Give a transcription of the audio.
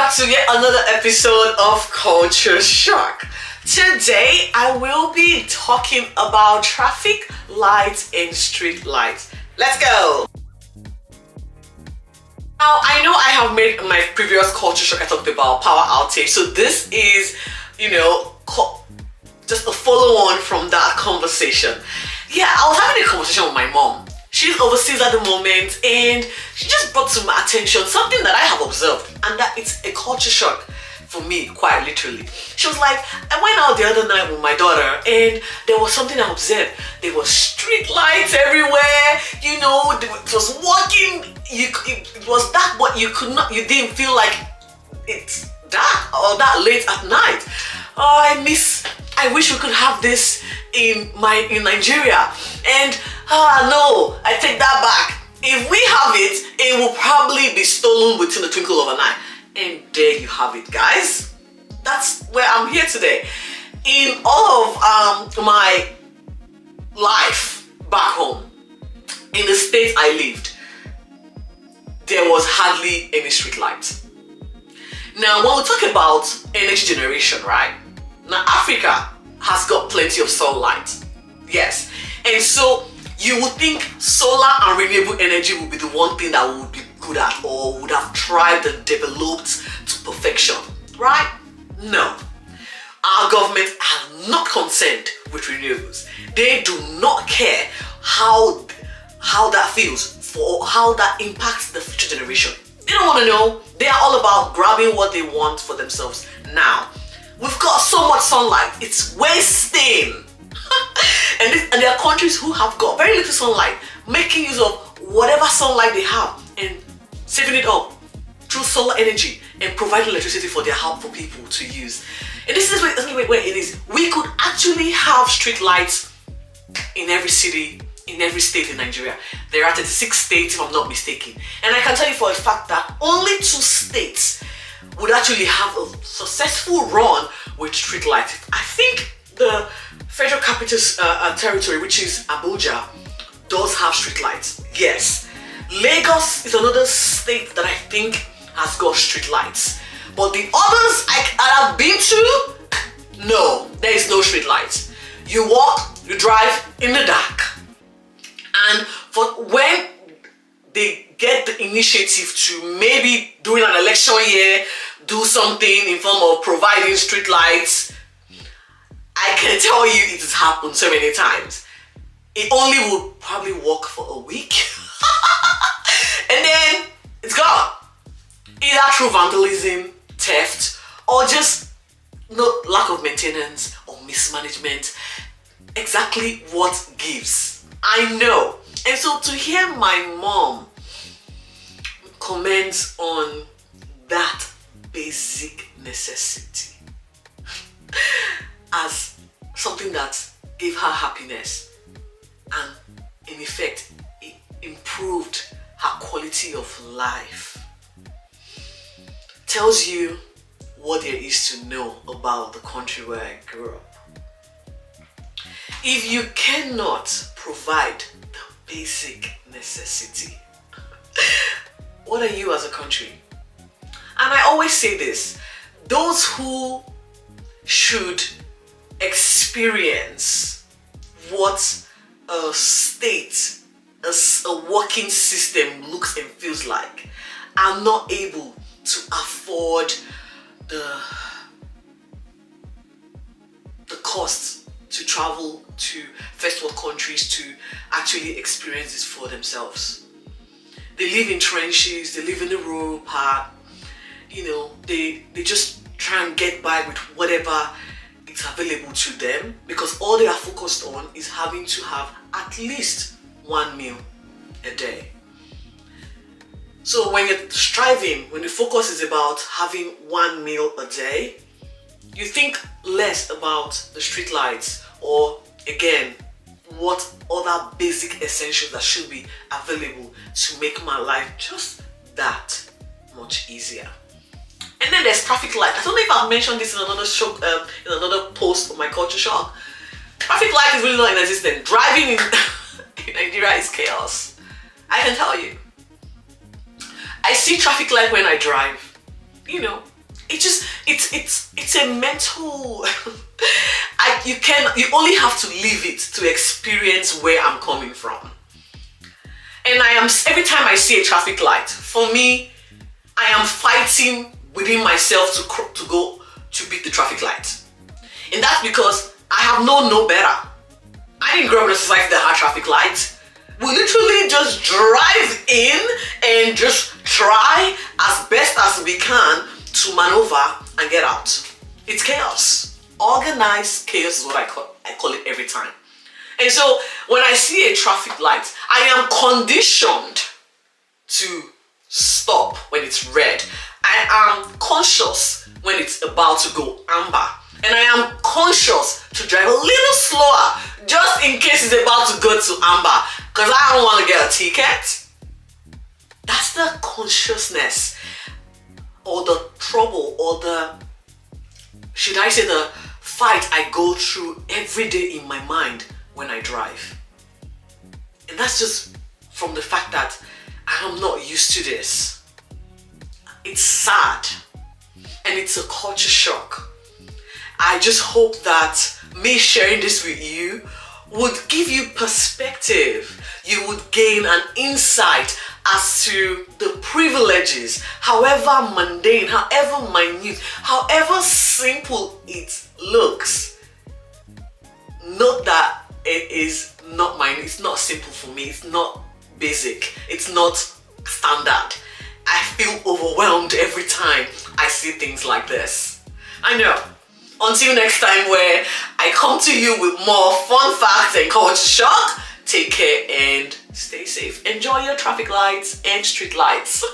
back to yet another episode of Culture Shock. Today, I will be talking about traffic lights and street lights. Let's go! Now, I know I have made my previous Culture Shock, I talked about power outage. So this is, just a follow-on from that conversation. Yeah, I was having a conversation with my mom. She's overseas at the moment and she just brought to my attention something that I have observed, and that it's a culture shock for me, quite literally. She was like, I went out the other night with my daughter and there was something I observed. There were street lights everywhere, it was working, it was dark, but you didn't feel like it's dark or that late at night. I wish we could have this in Nigeria. And no, I take that back. If we have it, it will probably be stolen within the twinkle of an eye. And there you have it, guys. That's where I'm here today. In all of my life back home, in the state I lived, there was hardly any street light. Now, when we talk about energy generation, right? Now, Africa has got plenty of sunlight. Yes. And so you would think solar and renewable energy would be the one thing that we would be good at or would have thrived and developed to perfection, right? No. Our government are not concerned with renewables. They do not care how that feels or how that impacts the future generation. They don't want to know. They are all about grabbing what they want for themselves now. We've got so much sunlight, it's wasting. and there are countries who have got very little sunlight, making use of whatever sunlight they have and saving it up through solar energy and providing electricity for for people to use. And this is where it is. We could actually have street lights in every city, in every state in Nigeria. There are 36 states, if I'm not mistaken. And I can tell you for a fact that only 2 states would actually have a successful run with street lights. I think the Federal Capital Territory, which is Abuja, does have street lights. Yes. Lagos is another state that I think has got street lights. But the others I have been to, no, there is no street lights. You walk, you drive in the dark. And for when they get the initiative to maybe during an election year do something in form of providing street lights, I can tell you it has happened so many times. It only would probably work for a week and then it's gone. Either through vandalism, theft, or just lack of maintenance or mismanagement. Exactly what gives. I know. And so to hear my mom comment on that basic necessity as something that gave her happiness and in effect it improved her quality of life tells you what there is to know about the country where I grew up. If you cannot provide the basic necessity, what are you as a country? And I always say this, those who should experience what a state, a working system looks and feels like are not able to afford the cost to travel to first world countries to actually experience this for themselves. They live in trenches, they live in the rural part, they just try and get by with whatever is available to them because all they are focused on is having to have at least 1 meal a day. So when you're striving, when the focus is about having 1 meal a day, you think less about the street lights or, again, what other basic essentials that should be available to make my life just that much easier. And then there's traffic light. I don't know if I've mentioned this in another show, in another post of my Culture Shock. Traffic light is really not inexistent. Driving in Nigeria is chaos. I can tell you. I see traffic light when I drive. it's a mental you only have to live it to experience where I'm coming from. And every time I see a traffic light, for me, I am fighting within myself to go to beat the traffic light. And that's because I have no better. I didn't grow up in a society that had traffic lights. We literally just drive in and just try as best as we can to maneuver and get out. It's chaos. Organized chaos is what I call it every time. And so when I see a traffic light, I am conditioned to stop when it's red. I am conscious when it's about to go amber. And I am conscious to drive a little slower just in case it's about to go to amber because I don't want to get a ticket. That's the consciousness or the trouble or should I say the fight I go through every day in my mind when I drive. And that's just from the fact that I am not used to this. It's sad and it's a culture shock. I just hope that me sharing this with you would give you perspective. You would gain an insight as to the privileges, however mundane, however minute, however simple it looks. Note that it is not mine. It's not simple for me. It's not basic. It's not standard. I feel overwhelmed every time I see things like this. I know. Until next time where I come to you with more fun facts and culture shock, take care and stay safe. Enjoy your traffic lights and street lights.